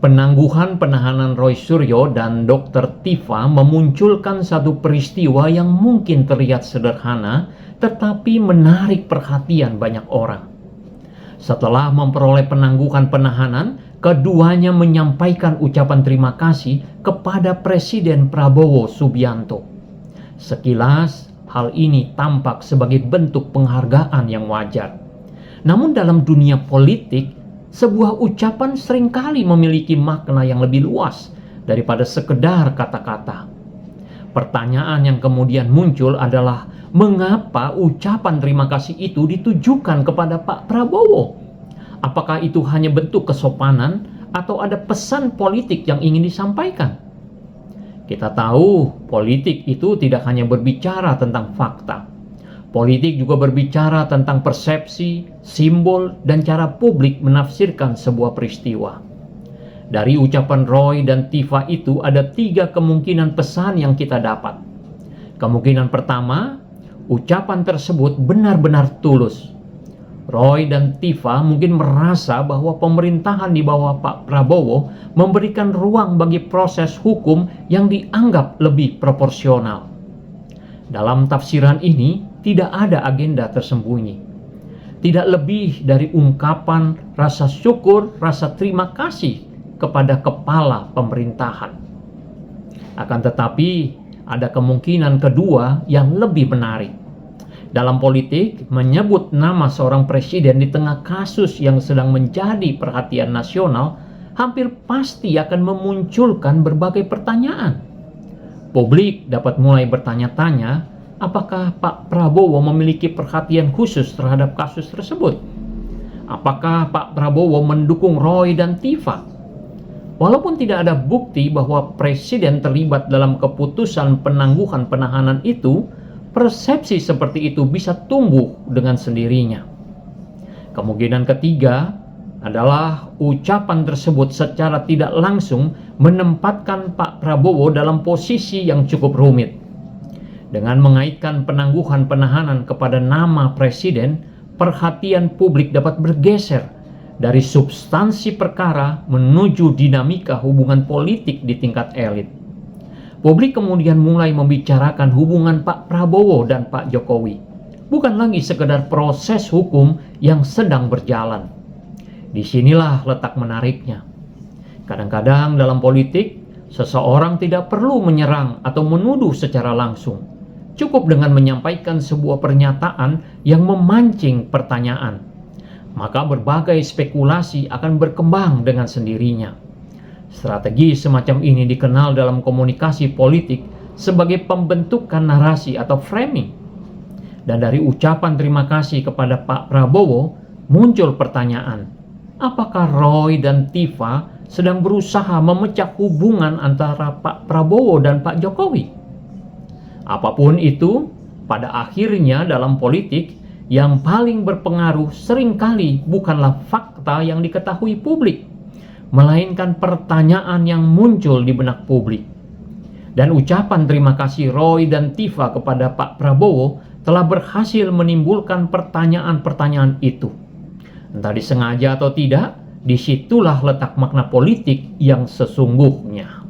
Penangguhan penahanan Roy Suryo dan Dr. Tifa memunculkan satu peristiwa yang mungkin terlihat sederhana, tetapi menarik perhatian banyak orang. Setelah memperoleh penangguhan penahanan, keduanya menyampaikan ucapan terima kasih kepada Presiden Prabowo Subianto. Sekilas, hal ini tampak sebagai bentuk penghargaan yang wajar. Namun dalam dunia politik, sebuah ucapan seringkali memiliki makna yang lebih luas daripada sekedar kata-kata. Pertanyaan yang kemudian muncul adalah mengapa ucapan terima kasih itu ditujukan kepada Pak Prabowo? Apakah itu hanya bentuk kesopanan atau ada pesan politik yang ingin disampaikan? Kita tahu politik itu tidak hanya berbicara tentang fakta. Politik juga berbicara tentang persepsi, simbol, dan cara publik menafsirkan sebuah peristiwa. Dari ucapan Roy dan Tifa itu ada 3 kemungkinan pesan yang kita dapat. Kemungkinan pertama, ucapan tersebut benar-benar tulus. Roy dan Tifa mungkin merasa bahwa pemerintahan di bawah Pak Prabowo memberikan ruang bagi proses hukum yang dianggap lebih proporsional. Dalam tafsiran ini, tidak ada agenda tersembunyi. Tidak lebih dari ungkapan rasa syukur, rasa terima kasih kepada kepala pemerintahan. Akan tetapi, ada kemungkinan kedua yang lebih menarik. Dalam politik, menyebut nama seorang presiden di tengah kasus yang sedang menjadi perhatian nasional hampir pasti akan memunculkan berbagai pertanyaan. Publik dapat mulai bertanya-tanya, apakah Pak Prabowo memiliki perhatian khusus terhadap kasus tersebut? Apakah Pak Prabowo mendukung Roy dan Tifa? Walaupun tidak ada bukti bahwa presiden terlibat dalam keputusan penangguhan penahanan itu, persepsi seperti itu bisa tumbuh dengan sendirinya. Kemungkinan ketiga adalah ucapan tersebut secara tidak langsung menempatkan Pak Prabowo dalam posisi yang cukup rumit. Dengan mengaitkan penangguhan penahanan kepada nama presiden, perhatian publik dapat bergeser dari substansi perkara menuju dinamika hubungan politik di tingkat elit. Publik kemudian mulai membicarakan hubungan Pak Prabowo dan Pak Jokowi, bukan lagi sekedar proses hukum yang sedang berjalan. Disinilah letak menariknya. Kadang-kadang dalam politik, seseorang tidak perlu menyerang atau menuduh secara langsung. Cukup dengan menyampaikan sebuah pernyataan yang memancing pertanyaan. Maka berbagai spekulasi akan berkembang dengan sendirinya. Strategi semacam ini dikenal dalam komunikasi politik sebagai pembentukan narasi atau framing. Dan dari ucapan terima kasih kepada Pak Prabowo, muncul pertanyaan, apakah Roy dan Tifa sedang berusaha memecah hubungan antara Pak Prabowo dan Pak Jokowi? Apapun itu, pada akhirnya dalam politik, yang paling berpengaruh seringkali bukanlah fakta yang diketahui publik, melainkan pertanyaan yang muncul di benak publik. Dan ucapan terima kasih Roy dan Tifa kepada Pak Prabowo telah berhasil menimbulkan pertanyaan-pertanyaan itu. Entah disengaja atau tidak, disitulah letak makna politik yang sesungguhnya.